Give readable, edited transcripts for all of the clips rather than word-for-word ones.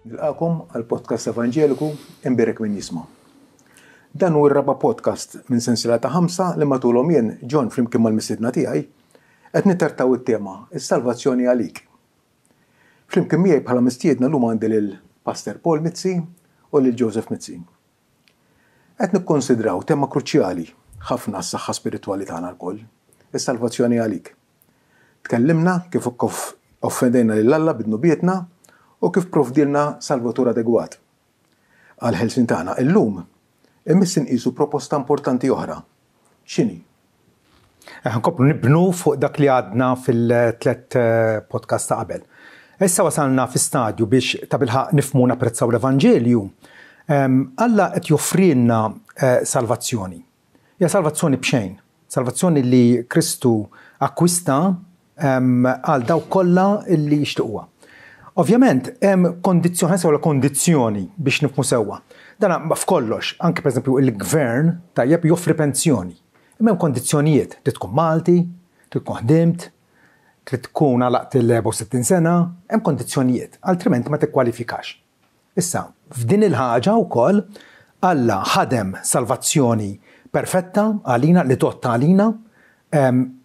Nilqakom għal-podcast Evangeliku Imbirek min jisma'. Dan hu r-raba' podcast minn sensiela ta' 5 li matulhom jien John flimkien mal-mistiedna tiegħi qed nittrattaw it-tema is-salvazzjoni għalik. Flimkien miegħi bħala mistiedna llum għandi lil Pastor Paul Mizzi u lil Joseph Mizzi. Qed nikkonsidraw tema kruċjali ħafna s-saħħa spiritwali tagħna lkoll, is-salvazzjoni għalik. Tkellimna kif offendejna lil Alla bid-nubietna u kif provdilna salvatur adegwat. Għal-ħelsin tagħna illum immissi nqisu proposta importanti oħra. X'inhi? Nkomplu nibnu fuq dak li għadna fil-tlet podcast ta' qabel. Issa wasalna fi stadju biex ta' bilħaq nifhmu napprezzaw l-Evanġelju. Alla qed joffrilna salvazzjoni. Hija salvazzjoni b'xejn. Salvazzjoni li Kristu akkwista għal dawk kollha li jixtiequha. Ovvjament, hemm kondizzjoni biex nifhmu sewwa. Dan f'kollox, anke pereżempju il-gvern tajjeb joffri pensjoni. Imma hemm kondizzjonijiet, trid tkun Malti, trid tkun ħdimt, trid tkun għalaqt il-64 sena, hemm kondizzjonijiet, altrimenti ma tikkwalifikax. Issa, f'din il-ħaġa wkoll Alla ħadem salvazzjoni perfetta għalina li totta għalina,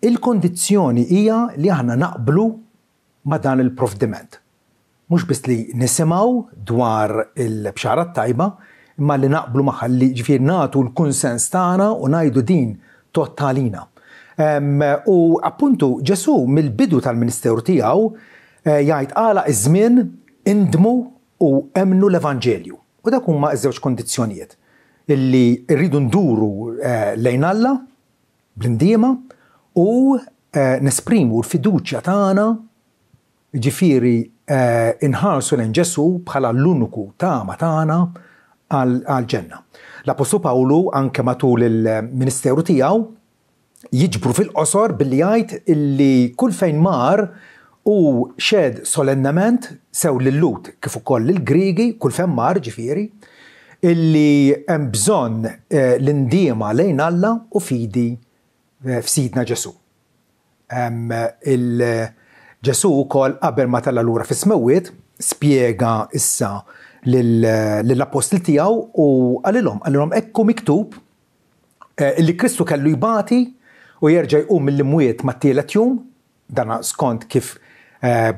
il-kondizzjoni hija li aħna naqblu ma' dan il-provdiment. Mhux biss li nisimgħu dwar il-bxara tajba, imma li naqblu maħalli ġifier nagħtu l-kunsens tagħna u ngħidu din tottalina. U appuntu Ġesu mill-bidu tal-Ministeru tiegħu jgħid għala iż-żmien indmu u emnu l-Evanġelju. U dak huma ż-żewġ kondizzjonijiet illi rridu nduru lejn Alla bl-indiema u nesprimu l-fiduċja tagħna ġifieri inħarsu lejn Ġesu bħala l-uniku tama tagħna għal-ġenna. L-Apostol Pawlu anke matul il-Ministeru tiegħu jiġbru fil-qosor billi jgħid illi kull fejn mar u xed solennament sew lil-Lut kif ukoll lill-Griegi kull fejn mar ġifieri illi hemm bżonn l-indiema lejn Alla u fidi f'sidna Ġesu. Ġesu wkoll qabel ma tella lura fis-smewwiet spjega issa lill-apostli tiegħu u għalilhom hekk miktub li Kristu kellu jbati u jerġa' jqum mill-imwiet mat-tielet jum, dan skont kif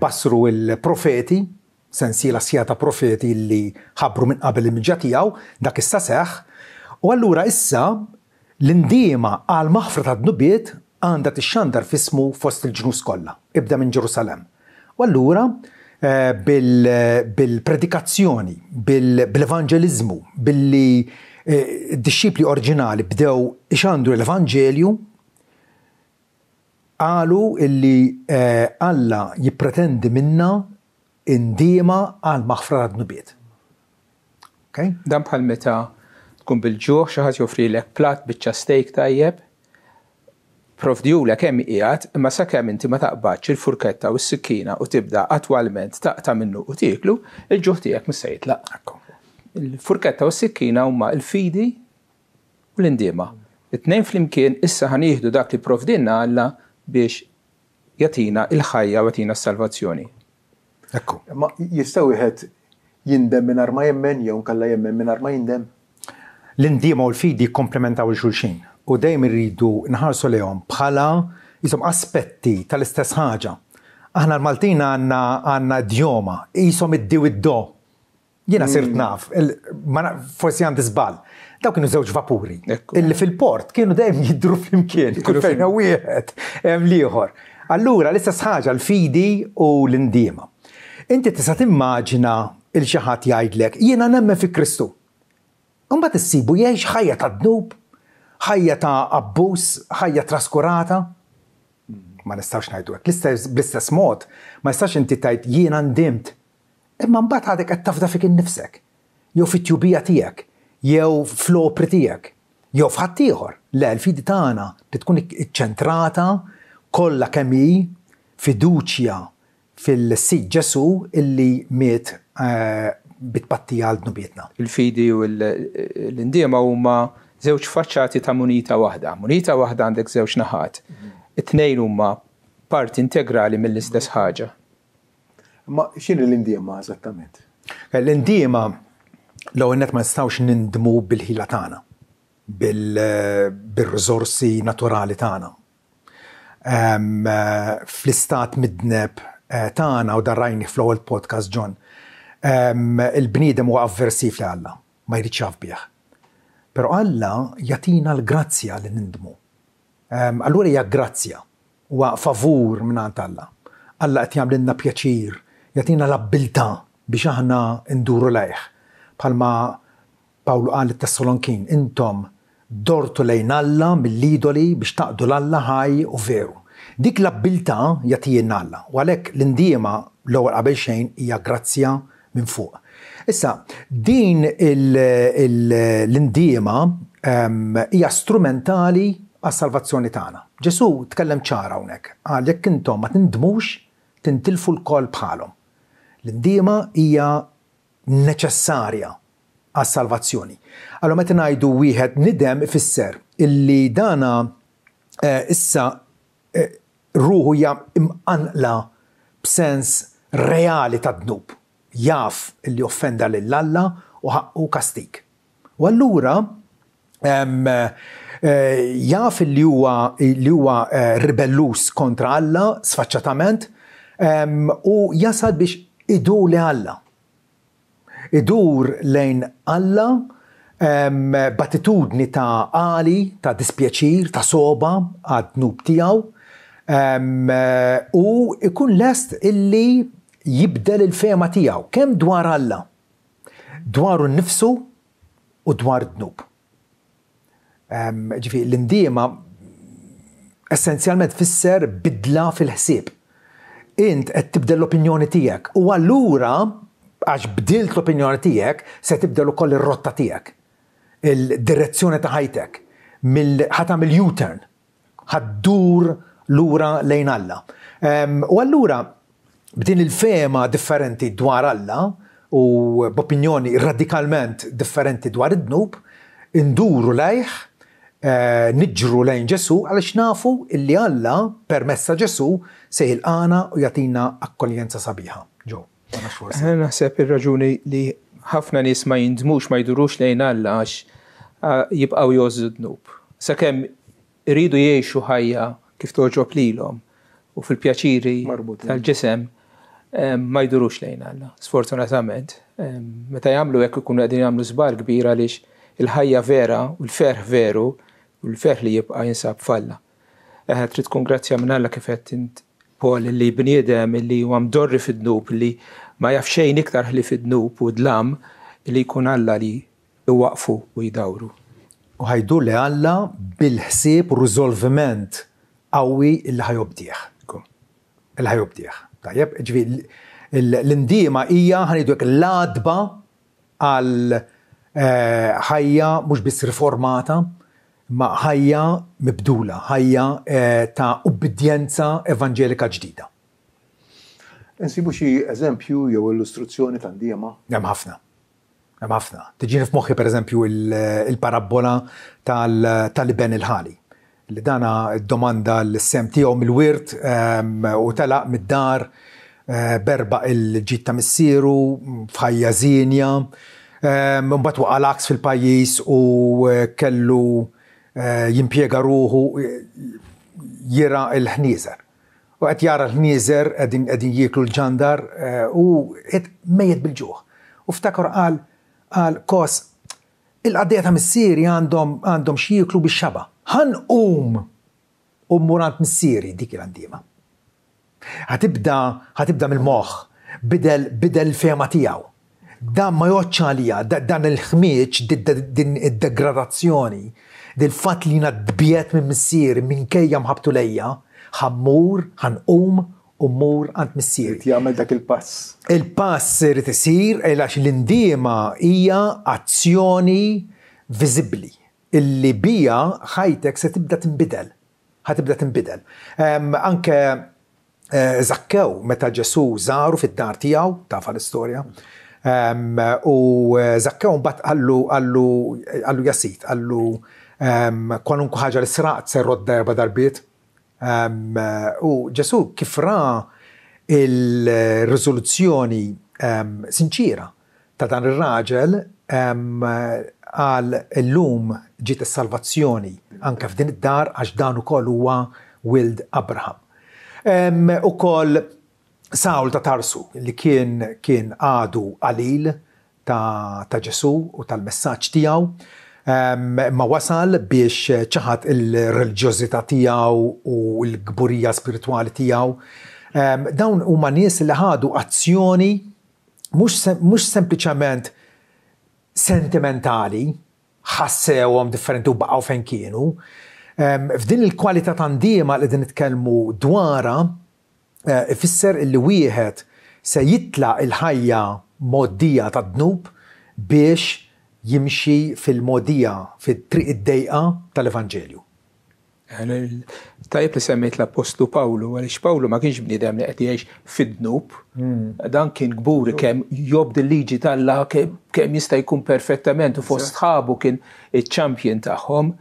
bassru il-profeti, sensiela sija ta' profeti li ħabbru minn qabel il-miġġa tiegħu, dak issa seħħ, u allura issa l-indiema għal maħfra tad-nubiet għandha tixxandar f'ismu fost il-ġnus kollha, ibda minn Ġerusalem. U allura bil-predikazzjoni, bil-evanġeliżmu, billi d-disċipli oriġinali bdew ixandru l-Evanġelju, qalu illi Alla jippretendi minna indiema għal maħfra tad-nubiet. Okay? Dan bħal meta tkun bil-ġuħ xi ħadd joffrilek platt biċċa steak tajjeb, provdjulek kemm qiegħed, imma sakemm inti ma taqbadx il-furketta u s-sikkina u tibda attwalment taqta' minnu u tieklu, il-ġuħ tiegħek mhux se jitlaq. Il-furketta u s-sikkina huma l-fidi u l-indiema. It-tnejn flimkien issa ħanieħdu dak li provdinna Alla biex jagħtina il-ħajja u jagħtina s-salvazzjoni. Ekku. Ma jistgħu wieħed jindem mingħajr ma jemmen jew nkella jemmen mingħajr ma jindem? L-indiema u l-fidi jikkomplementaw il-xulxin. U dejjem irridu nħarsu lehom bħala jisom aspetti tal-istess ħaġa. Aħna l-Maltin għandna djoma, jisom id-di u id-do. Jiena sirt naf, forsi għandi żball. Daw kienu żewġ vapuri. Illi fil-port kienu dejjem jidru flimkien, kull fejn wieħed hemm ieħor. Allura l-istess ħaġa l-fidi u l-indiema. Inti tista' timmaġina il xi ħadd jgħidlek jiena nemmen fi Kristu. Imbagħad issibu jgħix ħajja tad-dnub, ħajja ta' abbuż, ħajja traskurata. Ma nistax ngħidu hekk. Bl-istess mod, ma nistax inti tgħid jiena ndimt. Imma mbagħad għadek qed tafda fik innifsek. Jew fit-tjubija tiegħek, jew fl-opri tiegħek, jew f'ħadd ieħor. Le l-fidi tagħna li tkun iċċentrata kollha kemm hi fiduċja fil-Sid Ġesu illi miet bitpattija għal dnubietna. Il-fidi u l-indiema huma żewġ faċċati ta' munita waħda. Munita waħda għandek żewġ naħat. It-tnejn huma parti integrali mill-istess ħaġa. Ma x'inhi l-indiema eżattament? L-indiema l-għennet ma nistawx nindmu bil-ħila tagħna, bil-rizorsi naturali tagħna. Fl-istat midneb tagħna, u darrajni fl-ewwel podcast John, il-bniedem huwa avversiv li Alla, ma jridx jaf bih. Però Alla jatina l-grazzja li nindmu. Allura hija grazzja, huwa favur mingħand Alla. Alla qed jagħmlilna pjaċir, jatina l-abbiltà biex aħna nduru lejh. Bħalma Pawlu qal lit-Tessalonikin, intom dortu lejn Alla mill-idoli biex taqdu l-Alla ħaj u veru. Dik l-abbiltà jagħtina Alla, u għalhekk l-indiema l-ewwel qabel xejn hija grazzja minn fuq. Issa, din l-indiema hija strumentali għas-salvazzjoni tagħna. Ġesu tkellem ċara hawnhekk, qal jekk intom ma tindmux tintilfu l-koll bħalhom. L-indiema hija neċessarja għas-salvazzjoni. Allora meta ngħidu wieħed nidem ifisser illi dana issa ruħu hija imqanqla b'sens reali ta' dnub. Jaf illi offenda lil Alla u ħaqqu kastik. U allura jaf illi huwa ribellus kontra Alla sfaċċatament u jasal biex idur li Alla. Idur lejn Alla b'attitudni ta' għali, ta' dispjaċir, ta' soba għad-dnub tiegħu u ikun lest illi jibdel il-fema tiegħu kemm dwar Alla, dwaru nnifsu u dwar dnub. Ġifieri l-indiema essenzjalment fisser bidla fil-ħsieb. Int qed tibdel l-opinjoni tiegħek u allura għax bdilt l-opinjoni tiegħek se tibdel ukoll ir-rotta tiegħek, il-direzzjoni ta' ħajtek, ħatamil U-turn, ħaddur lura lejn Alla. U allura b'din il-fema differenti dwar Alla u b'opinjoni radikalment differenti dwar id-dnub, induru lejh, niġru lejn Ġesu għaliex nafu illi Alla permessa Ġesu se jilqana u jagħtina akkoljenza sabiħa. Ġo. Naħseb ir-raġuni li ħafna nies ma jindmux ma jdurux lejn Alla għax jibqgħu jożu dnub. Sakemm iridu jgħixu ħajja kif toġob lilhom u fil-pjaċiri tal-ġisem ma jdurux lejn Alla. Sfortunatament, meta jagħmlu hekk ikunu qegħdin jagħmlu żball kbir għaliex il-ħajja vera u l-ferħ veru u l-ferħ li jibqa' jinsab falla. Trid tkun grazzja minn Alla kif qed int Paul li bniedem li huwa mdorri fid-dnub li ma jaf xejn iktar ħli fid-dnub u dlam li jkun Alla li iwaqfu u jdawru. U ħajdu li Alla bil-ħsieb u riżolviment qawwi il ħajobdieħ. Il-ħajobdieħ. Tajjeb, ġifieri l-indiema hija ħanidu l-għadba għal ħajja mhux biss riformata, ma ħajja mibdula, ħajja ta' ubbidjenza evanġelika ġdida. Insibu xi eżempju jew illustrazzjoni ta' indiema? Hemm ħafna. Tiġini f'moħħi pereżempju il-parabola tal-iben il-ħali. Li dana domanda l-sem tiegħu mill-wirt u telaq mid-dar berba il-ġid ta' missieru f'ħajja żienja, mbagħad waqa' l-aks fil-pajjiż u kellu jimpjega ruħu jira l-ħnieżer. U qed jara l-ħnieżer qegħdin jieklu l-ġandar u qed mejjed bil-ġuħ. U ftakar qal kos il-qaddejja ta' missieri għandhom xi jieklu bix-xaba. Ħanqum u mmurant missieri dik il-għandiema. Ħatibda mill-moħħ, bidel fema tiegħu. Dan ma joċċa għalija, dan il-ħmieġ, din id-degradazzjoni, dil-fatt li nadbiet minn missieri minkejja mħabtu lejja, ħanqum u mmur għand missieri. Jagħmel dak il-pass. Il-pass irid isir għax l-indiema hija azzjoni viżibbli illi bija ħajtek se tibda tinbidel. Ħatibda tinbidel. Anke Zakkew meta Ġesu żaru fid-dar tiegħu, tafa l-istorja. U Zakkew mbagħad għallu jasit, għallu kwalunkwe ħaġa li sraqt se rodda erba' darbiet. U Ġesu kif ra il-riżoluzzjoni sinċira ta' dan ir-raġel għal illum ġiet is-salvazzjoni anke f'din id-dar għax dan ukoll huwa wild Abraham. Ukoll Sawl ta' Tarsu li kien għadu qalil ta' Ġesu u tal-messaġġ tiegħu, ma wasal biex ċaħat il-reliġjożità tiegħu u l-gburija spiritwali tiegħu. Dawn huma nies li ħadu azzjoni mhux sempliċement sentimentali, ħassewhom differenti u baqgħu fejn kienu. F'din il-kwalità tandiema li din nitkellmu dwarha ifisser illi wieħed se jitla' il-ħajja moddija ta' dnub biex jimxi fil-modija fit-triq id-dejqa tal-Evanġelju. Tajjeb li semmejt l-Apostlu Pawlu, għaliex Pawlu ma kienx bniedem li qed jgħix fid-dnub. Dan kien gburi kemm jobdi l-liġi tal-Alla kemm jista' jkun perfettament u fost sħabu kien iċ-champion tagħhom.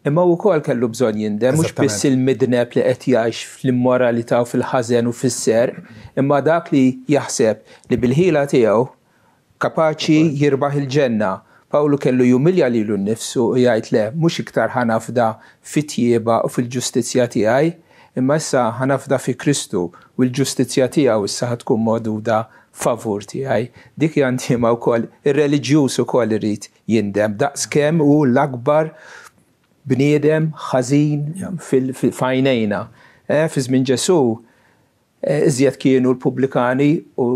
Imma wkoll kellu bżonn jindem, mhux biss il-midneb li qed jgħix fl-immoralità u fil-ħażen u fis-serq, imma dak li jaħseb li bil-ħila tiegħu kapaċi jirbaħ il-ġenna. Pawlu kellu jumilja lilu nnifsu u jgħid le, mhux iktar ħanafda fit-tjieba u fil-ġustizzja tiegħi, imma issa ħanafda fi Kristu u l-ġustizzja tiegħu issa tkun moduda favur tiegħi. Dik hija ntiema wkoll ir-reliġjuż ukoll irid jindem daqskemm hu l-akbar bniedem ħażin fil-fajnejna. Fi żmien Ġesu iżjed kienu l-pubblikani u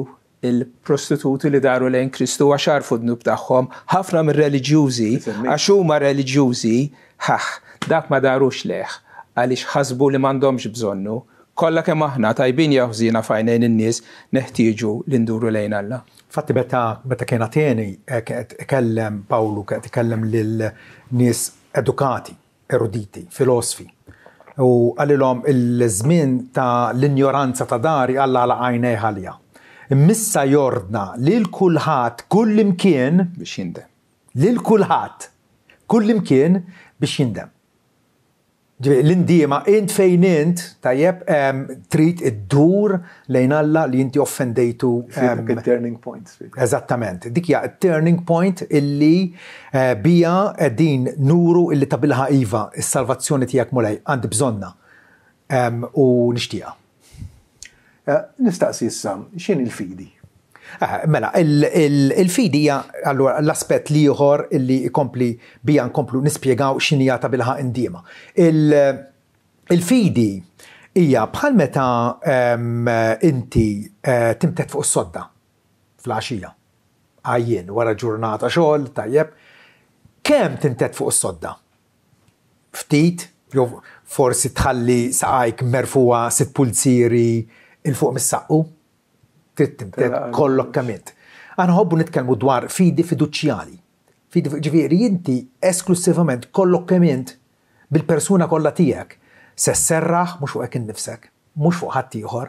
il-prostituti li daru lejn Kristu għax għarfu d-dnub tagħhom. Ħafna mir-reliġjużi għax huma reliġjużi dak ma darux leħ għaliex ħasbu li m'għandhomx bżonnu. Kollha kemm aħna tajbin jaħżina fajnejn in-nies neħtieġu li nduru lejn Alla. Fatti meta kien Ateni kellem Pawlu kellem lil nies edukati, eruditi, filosofi. U għalilhom il-żmien ta' l-injoranza ta' dari Alla għala għajnej ħalja. Missa jordna lil kulħadd kull imkien biex jindem. Lil kulħadd kull imkien biex jindem. L-indiema int fejn int tajjeb trid iddur lejn Alla li inti offendejtu. Turning point. Eżattament. Dik hija turning point illi bija qegħdin nuru illi tabilħa iva is-salvazzjoni tiegħek mulej għandi bżonna u nixtieqha. Nistaqsi issa, x'in il-fidi? Mela, il-fidi hija allura l-aspett ieħor illi jkompli bija nkomplu nispjegaw x'inhija ta' bilħaq indiema. Il-fidi hija bħal meta inti timtet fuq is-sodda fl-għaxija. Għajjien wara ġurnata xogħol tajjeb. Kemm timtet fuq is-sodda? Ftit, jew forsi tħalli saqajk merfuha 6 pulzieri il fuq mis-saqqu? Kollok kamint. Għana ħobbu nitkellmu dwar fidi fiduċjali. Ġifieri inti esklusivament kollok kamint bil-persuna kollha tiegħek se sserraħ mhux fuq hekk innifsek, mhux fuq ħadd ieħor,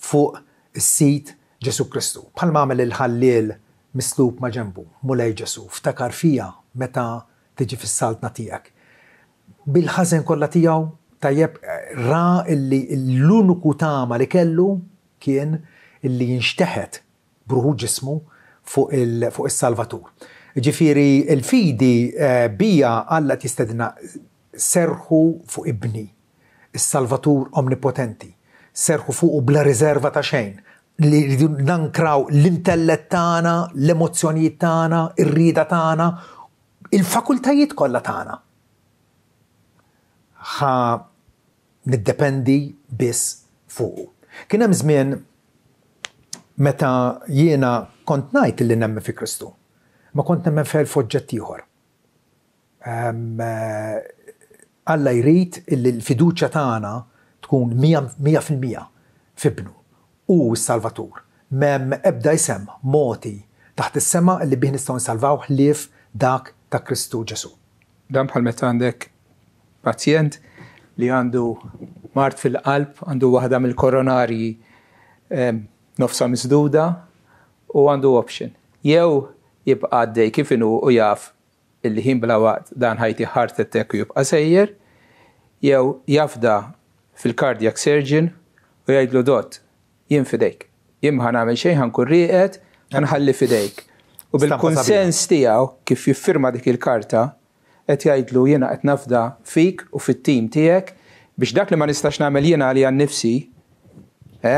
fuq is-sit Ġesu Kristu. Bħal m'għamel il-ħalliel mislub ma' ġenbu, mulej Ġesu, ftakar fija meta tiġi fis-saltna tiegħek. Bil-ħażen kollha tiegħu tajjeb ra illi l-uniku tama li kellu kien illi jinxteħet bruħu ġismu fuq is-Salvatur. Ġifieri il-fidi bija Alla tistedna serħu fuq ibni, is-Salvatur omnipotenti, serħu fuq bla riserva ta' xejn, li rridu nankraw l-intellett tagħna, l-emozzjonijiet tagħna, ir-rieda tagħna, il-fakultajiet kollha tagħna. Ħa niddependi biss fuq. Kien hemm żmien meta jiena kont ngħid li nemmen fi Kristu, ma kont nemmen fil-foġġett ieħor. Alla jrid li l-fiduċja tagħna tkun 100% f'ibnu u s-Salvatur. M'hemm ebda isem moti taħt is-sema li bih nistgħu nsalvaw ħlief dak ta' Kristu Ġesu. Dan bħal meta għandek pazjent li għandu mart fil-qalb, għandu waħda mill-koronarji nofsa misduda u għandu option. Jew jibqa' għaddej kif inhu u jaf illi ħin bla waqt dan ħajti heart attack u jibqa' sejjer, jew jafda fil-cardiac surgeon u jgħidlu dott jien fidejk. Jien ma ħanagħmel xejn ħankun rieqed, ħanħalli fidejk. U bil-konsens tiegħu kif jiffirma dik il-karta qed jgħidlu jiena qed nafda fik u fit-tim tiegħek biex dak li ma nistax nagħmel jiena għalija nnifsi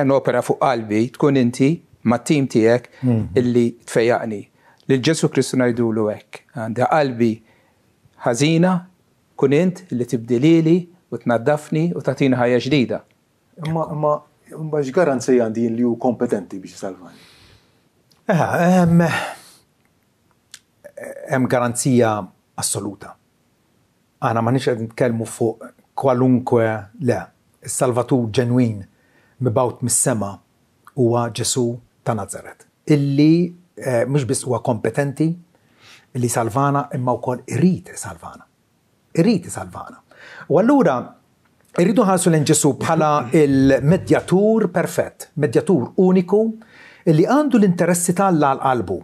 nopera fuq qalbi tkun inti mat-tim tiegħek illi tfejjaqni. Lil Ġesu Kristu ngħidulu hekk. Għandi qalbi ħażina kun int li tibdilili u tnaddafni u tagħtina ħajja ġdida. Imma x'garanzija għandi li hu kompetenti biex isalvani? Hemm garanzija assoluta. Aħna ma nix qed nitkellmu fuq kwalunkwe le. Is-Salvatur ġenwin mibgħut mis-sema huwa Ġesu ta' Nazaret. Illi mhux biss huwa kompetenti illi salvana imma wkoll irid isalvana. Irid isalvana. U allura irridu ħarsu lejn Ġesu bħala il-medjatur perfett, medjatur uniku illi għandu l-interessi tal-Alla għal-qalbu.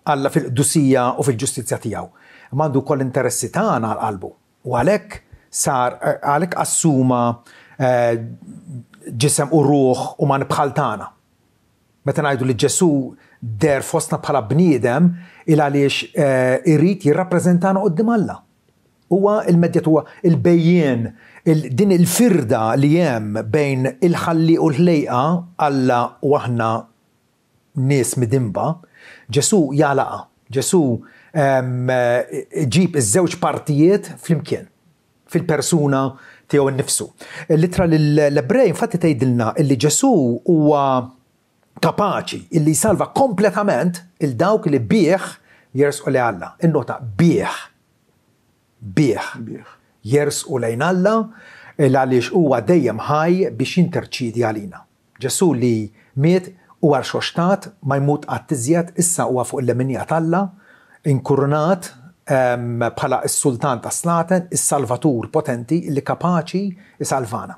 Alla fil-qdusija u fil-ġustizzja tiegħu. Ma għandu wkoll interessi tagħna għal-qalbu. U għalhekk assuma ġisem u ruħ uman bħal tagħna. Meta ngħidu li Ġesu der fostna bħala bniedem il għaliex irid jirrappreżentana quddiem Alla. Huwa il-medjatur, il-bejjien, din il-firda li hemm bejn il-ħalli u l-ħlejqa Alla u aħna nies midimba, Ġesu jalaqa. Ġesu ġib iż-żewġ partijiet flimkien fil-persuna tiegħu nnifsu. L-ittra l-Ebrej infatti tgħidilna illi Ġesu huwa kapaċi illi jsalva kompletament il-dawk li bih jersqu lejn Alla. In-nota bih jersqu lejn Alla għaliex huwa dejjem ħaj biex jinterċidi għalina. Ġesu li miet u għal xoċtat ma jmut għat-tizjat issa huwa fuq il-leminija Alla, inkurunat bħala s-sultan ta' Slaten, is-salvatur potenti li kapaċi isalvana.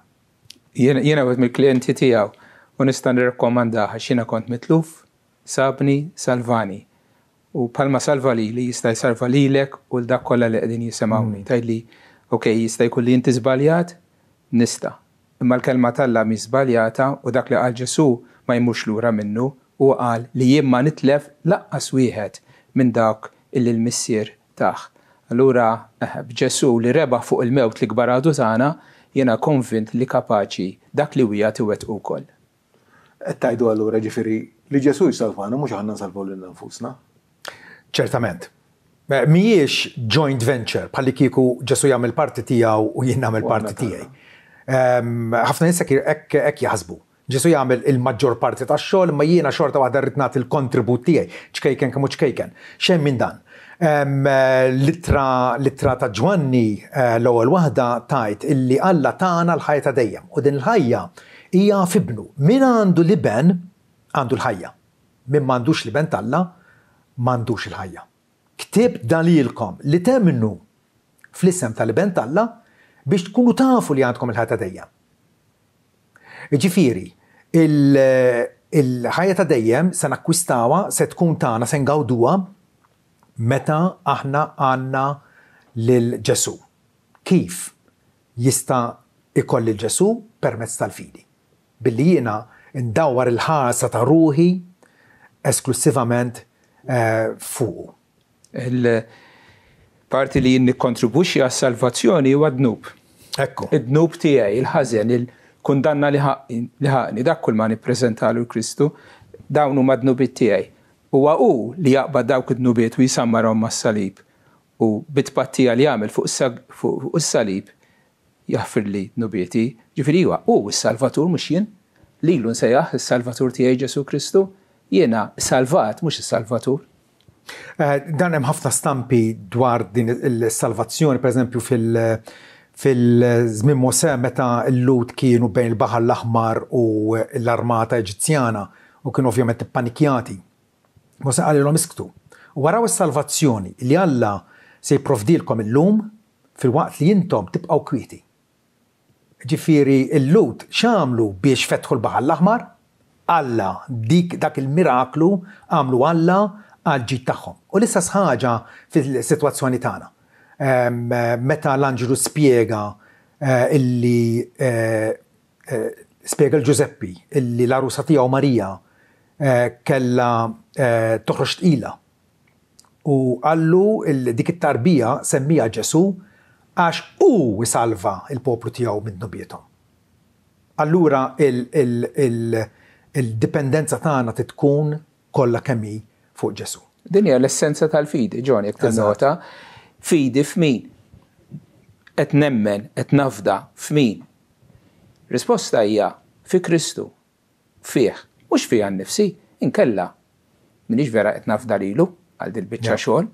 Jiena għed mill-klienti tiegħu u nista' nirrakkomandaha x'jiena kont mitluf, sabni, salvani. U palma salva li jista' jsalva lilek u l-dak kollha li qegħdin jisimgħuni. Tgħidli, okej, jista' jkun li inti żbaljat? Nista'. Imma l-kelma tal-Alla mi żbaljata u dak li qal Ġesu ma jmurx lura minnu u qal li jien ma nitlef laqqas wieħed minn dak illi l-missier tagħ. Allura b'Ġesu li rebaħ fuq il-mewt li kbaradu tagħna jiena konvint li kapaċi dak li wija tiwettqu wkoll. Qed tgħidu allura ġifieri li Ġesu jsalvana mhux aħna nsalvaw lil nfusna? Ċertament. Mhijiex joint venture bħalli kieku Ġesu jagħmel parti tiegħu u jien nagħmel parti tiegħi. Ħafna nies hekk jaħsbu. Ġesu jagħmel il-maġġor parti tax-xogħol imma jiena xorta waħda rrid nagħti il-kontribut tiegħi, ċkejken kemm hu ċkejken. Xejn minn dan. Littra ta' Ġwanni l-ewwel waħda tajt illi Alla tagħna l-ħajja ta' dejjem u din il-ħajja hija fibnu. Min għandu liben għandu l-ħajja. Min m'għandux liben Alla m'għandux il-ħajja. Ktib dalilkom li temnu fl-isem tal-liben Alla biex tkunu tafu li għandkom il-ħajja ta' dejjem. Ġifieri, il-ħajja ta' dejjem se nakkwistawa, se tkun tagħna, se ngawduha meta aħna għandna lil Ġesu. Kif jista' ikolli l-Ġesu permezz tal-fidi? Billi jiena ndawwar il-ħarsa ta' ruħi esklusivament fuq. Il-parti li nikkontribwixxi għas-salvazzjoni huwa d-dnub. Ekku. Id-dnub tiegħi, il-ħażen, kundanna li ħaqni dak kull ma nippreżentalu l-Kristu dawn huma d-dnubiet tiegħi. Huwa hu li jaqbad dawk id-dnubiet u jisammarhom mas-salib u bit-tpattija li jagħmel fuq is-salib jaħfir li dnubieti. Ġifieri huwa hu s-Salvatur mhux jien. Lilu nsejjaħ is-Salvatur tiegħi Ġesu Kristu. Jiena salvat mhux is-Salvatur. Dan hemm ħafna stampi dwar din is-salvazzjoni, pereżempju fil-żmien Mosè meta l-Lut kienu bejn il-Baħar l-Aħmar u l-armata Eġizzjana u kienu ovvjament ippanikjati. Mosè qalilhom isktu. U waraw is-salvazzjoni li Alla se jipprovdilkom illum fil-waqt li intom tibqgħu kwieti. Ġifieri l-Lut x'għamlu biex fetħu l-Baħar l-Aħmar? Alla dak il-miraklu għamlu Alla għal-ġid tagħhom. U l-istess ħaġa fis-sitwazzjoni tagħna. Meta l-Anġelu spjega illi spjega l-Ġuseppi illi l-arusa tiegħu Marija kella toħroġ tqila u għallu dik it-tarbija semmija Ġesu għax u salva il-poplu tiegħu minn nubietom. Allura il-dipendenza tagħna tkun kollha kemm hi fuq Ġesu. Din hija l-essenza tal-fidi, John, jekk tinnota. Fidi f'min? Qed nemmen, qed nafda f'min? Risposta hija fi Kristu, fih, mhux fih għan-nifsi, inkella minix vera qed nafda lilu għal dil biċċa xogħol.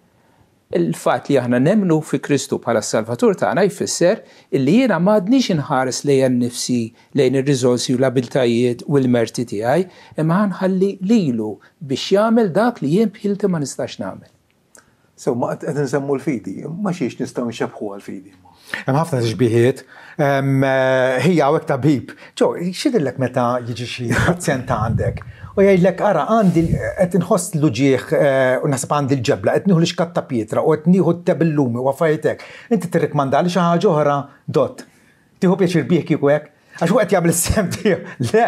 Il-fatt li aħna nemmnu fi Kristu bħala s-Salvatur tagħna jfisser illi jiena m'għadniex inħares lejn nifsi lejn ir-riżorsi u l-abiltajiet u l-merti tiegħi, imma ħanħalli lilu biex jagħmel dak li jien bħilti ma nistax nagħmel. So ma qed nsemmu l-fidi, ma xiex nistgħu nxebħu għall-fidi. Hemm ħafna tixbiħiet, hija hawnhekk tabib. Ġo, x'idillek meta jiġi xi pazjent għandek u jgħidlek ara għandi qed inħoss l-ġieħ u naħseb għandi l-ġebla, qed nieħu l-xkatta pietra u qed nieħu t-tebillumi u affarijiet. Inti tirrikmandali xi ħaġa oħra dott. Tieħu pjaċir bih kieku hekk? Għax huwa qed jagħmel is-sem tiegħu. Le,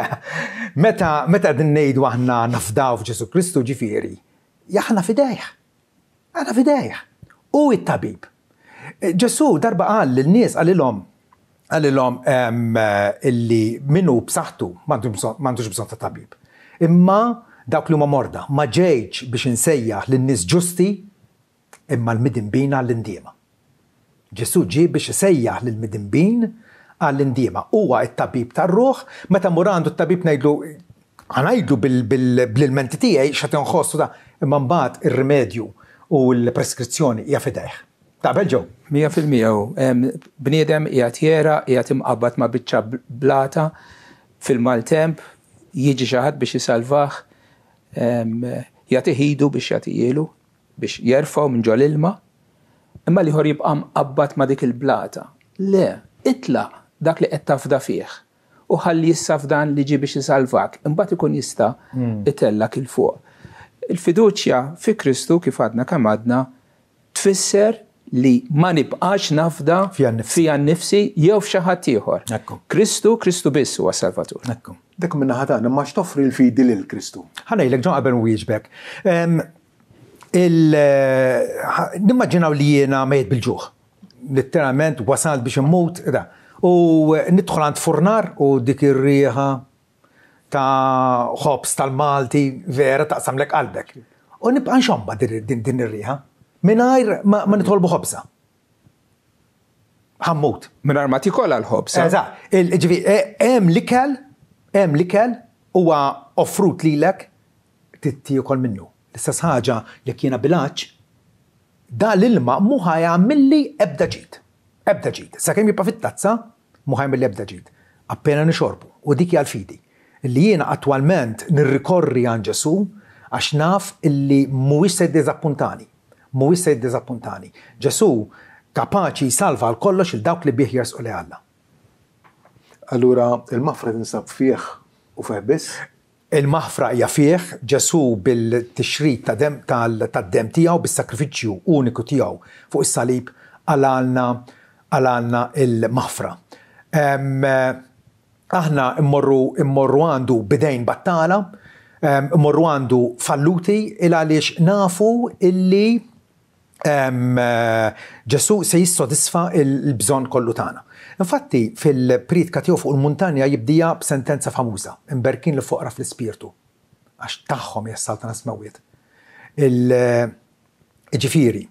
meta qegħdin ngħidu aħna nafdaw f'Ġesu Kristu ġifieri, aħna fidejh. Aħna fidejh. U t-tabib. Ġesu darba qal lin-nies għalilhom illi minnu b'saħħtu m'għandux bżonn ta' tabib. Imma dawk li huma morda ma ġejx biex insejjaħ lin-nies ġusti imma l-midinbin għall-indiema. Ġesu ġie biex isejjaħ lill-midinbin għall-indiema. Huwa t-tabib tar-ruħ, meta mur għandu t-tabib ngħidlu bil-menti tiegħi x'qed inħossu da, imma mbagħad ir-rimedju u l-preskrizzjoni hija fidejh. Taqbel ġew? 100% bniedem qiegħed jera, qiegħed imqabbad ma' biċċa blata fil-maltemp, jiġi xi ħadd biex isalvah, jagħti ħidu biex jagħti ilu, biex jerfgħu minn ġol ilma, imma liħor jibqa' mqabbad ma' dik il-blata. Le, itlaq dak li qed tafda fih u ħalli jissafdan li ġi biex isalvak, imbagħad ikun jista' itellak il fuq. Il-fiduċja fi Kristu kif għadna kemm għadna tfisser li ma nibqax nafda fija nnifsi jew f'xi ħadd ieħor. Kristu biss huwa Salvatur. Dak minna ħatana ma x'toffri l-fidi lil Kristu. Ħanejlek ġon qabel wieġbek. Nimmaġinaw li jiena mejt bil-ġuħ. Letteralment wasalt biex immut u nidħol għand furnar u dik ir-rieħa ta' ħobs tal-Malti vera taqsamlek qalbek. U nibqa' nxomba din ir-rieħa. Mingħajr ma nidħol b'ħobsa. Ħammut. Mingħajr ma tikolla l-ħobsa. Eżatt. Hemm l-ikel huwa offrut lilek tiekol minnu. L-istess ħaġa jekk jiena bilanċ, da l-ilma mhu ħajamilli ebda ġid. Ebda ġid. Sakemm jibqa' fit-tazza mhu ħajamilli ebda ġid. Appena nixorbu. U dik hija l-fidi. Illi jiena attwalment nirrikorri għand Ġesu għax naf illi mhuwiex se jiddiżappuntani. Mhuwiex se jiddiżappuntani. Ġesu kapaċi jsalva għal kollox il dawk li bih jersqu li Alla. Allura il-maħfra tinsab fih u fih biss? Il-maħfra hija fih, Ġesu bil-tixrid tad-dem tiegħu bis-sakrifiċċju uniku tiegħu fuq is-salib għalna il-maħfra. Aħna immorru għandu bidejn battala, immorru għandu falluti għaliex nafu illi Ġesu se jissodisfa il-bżonn kollu tagħna. Infatti fil-pritka tiegħu fuq il-muntanja jibdija b'sentenza famuża, imberkin li foqra fl-ispirtu għax tagħhom jassaltana smewwiet. Ġifieri,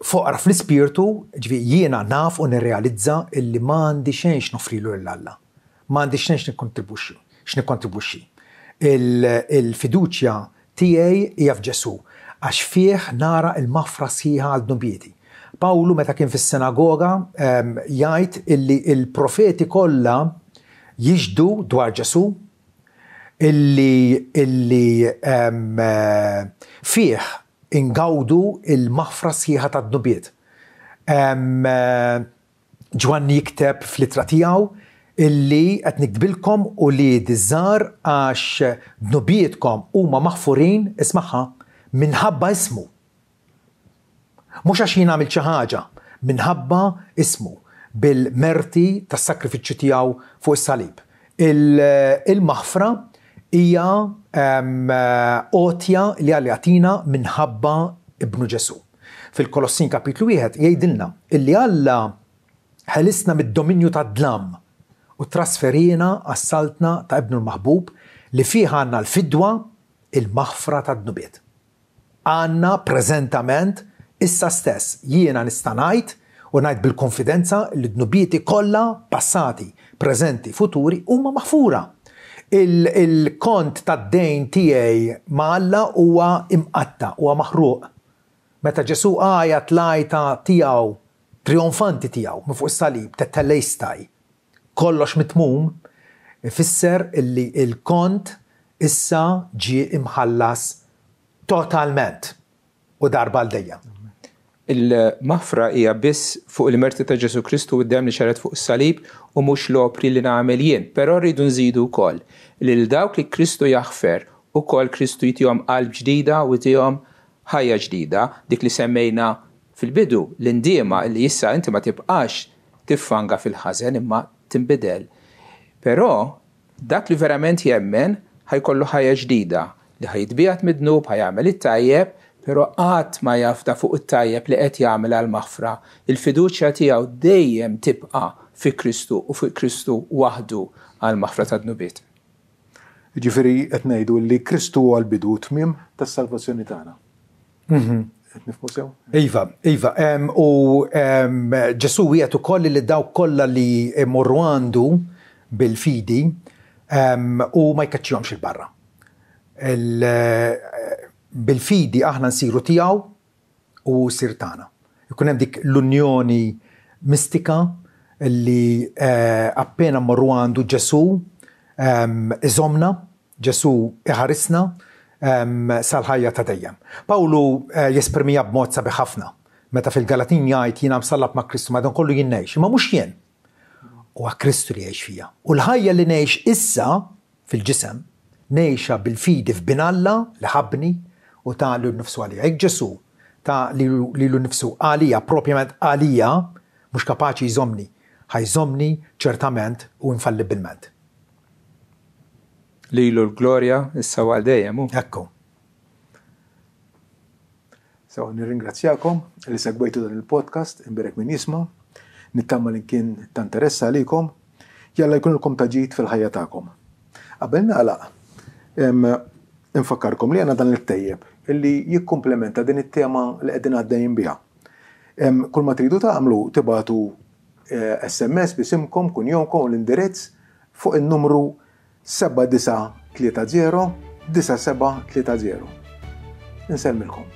foqra fl-ispirtu, ġifieri jiena naf u nirrealizza illi m'għandi xejn nofrilu lil Alla. M'għandi xejn x'nikkontribwixxi. Il-fiduċja tiegħi hija f'Ġesu għax fih nara il-maħfra sħiħa għal dnubieti. Pawlu meta kien fis-sinagoga jgħid illi il-profeti kollha jiġdu dwar Ġesu illi fih ingawdu il-maħfra sħiħa tad-dnubiet. Ġwanni jikteb fl-ittra tiegħu illi qed nikdbilkom u li diżżar għax dnubietkom huma maħfurin ismaħħa minħabba ismu. Mhux għax jien għamil xi ħaġa, minħabba ismu bil-merti tas-sakrifiċċju tiegħu fuq is-salib. Il-maħfra hija għotja li għaljatina minħabba ibnu Ġesu. Fil-Kolossin kapitlu 1 jgħidilna illi Alla ħelisna mid-dominju tad-dlam u trasferina għas-saltna ta' ibnu l-maħbub li fiha għandna l-fidwa il-maħfra tad-dnubiet. Għandna preżentament issa stess jiena nista' ngħid u ngħid bil-konfidenza li d-dnubieti kollha passati, preżenti, futuri huma maħfura. Il-kont tad-dejn tiegħi ma' Alla huwa imqatta, huwa maħruq. Meta Ġesu għajat l-għajta tiegħu trionfanti tiegħu minn fuq is-salib tettellejstaj kollox mitmum, ifisser illi il-kont issa ġie imħallas totalment u darba l-dejjem. Il-maħfra hija biss fuq il-merti ta' Ġesu Kristu u d-dem li xaret fuq is-salib u mhux l-opri li nagħmel jien, però rridu nżidu wkoll li l dawk li Kristu jaħfer ukoll Kristu jtihom qalb ġdida u jtihom ħajja ġdida, dik li semmejna fil-bidu l-indiema li issa inti ma tibqax tiffanga fil-ħażen imma tinbidel. Però dak li verament jemmen ħajkollu ħajja ġdida li ħajtbijat mid-dnub, ħajamel it-tajjeb, però qatt ma jafda fuq it-tajjeb li qed jagħmel għall-maħfra. Il-fiduċja tiegħu dejjem tibqa' fi Kristu u fi Kristu waħdu għall-maħfra tad-dnubiet. Ġifieri qed ngħidu li Kristu huwa l-bidu tmiem tas-salvazzjoni tagħna. Qed nifhmu sew? Iva. U Ġesu wieħed ukoll li dawk kollha li morru għandu bil-fidi u ma jkaċċihomx il-barra. Bil-fidi aħna nsiru tiegħu u sir tagħna. Ikun hemm dik l-unjoni mistika li appena morru għandu Ġesu iżomna, Ġesu iħarisna sal-ħajja ta' dejjem. Pawlu jespermija b'mod sabiħ ħafna. Meta fil-Galatin jgħid jiena msallab ma' Kristu ma' dan kollu jien ngħix, imma mhux jien. Huwa Kristu li jgħix fija. U l-ħajja li ngħix issa fil-ġisem ngħixha bil-fidi f'binalla li ħabni u ta' li l-nifsu għalija. Jekk Ġesu ta' li l-nifsu għalija, propjament għalija, mhux kapaċi jżomni, ħajżomni ċertament u infallibilment. Lilu l-glorja issa għal dejjem. Ekku. So, nirringrazzjakom li segwejtu dan il-podcast, imbirek min jisma', nittama li kien ta' interess għalikom, jalla jkunilkom taġid fil-ħajja tagħkom. Qabel nagħlaq, infakkarkom li għandna dan il-tejjeb illi jikkumplementa din it-tema li qegħdin għaddejjin biha. Kull ma tridu tagħmlu tibagħtu SMS bisimkom, kunjomkom u l-indirizz fuq in-numru 7930 9730. Insellmilkom.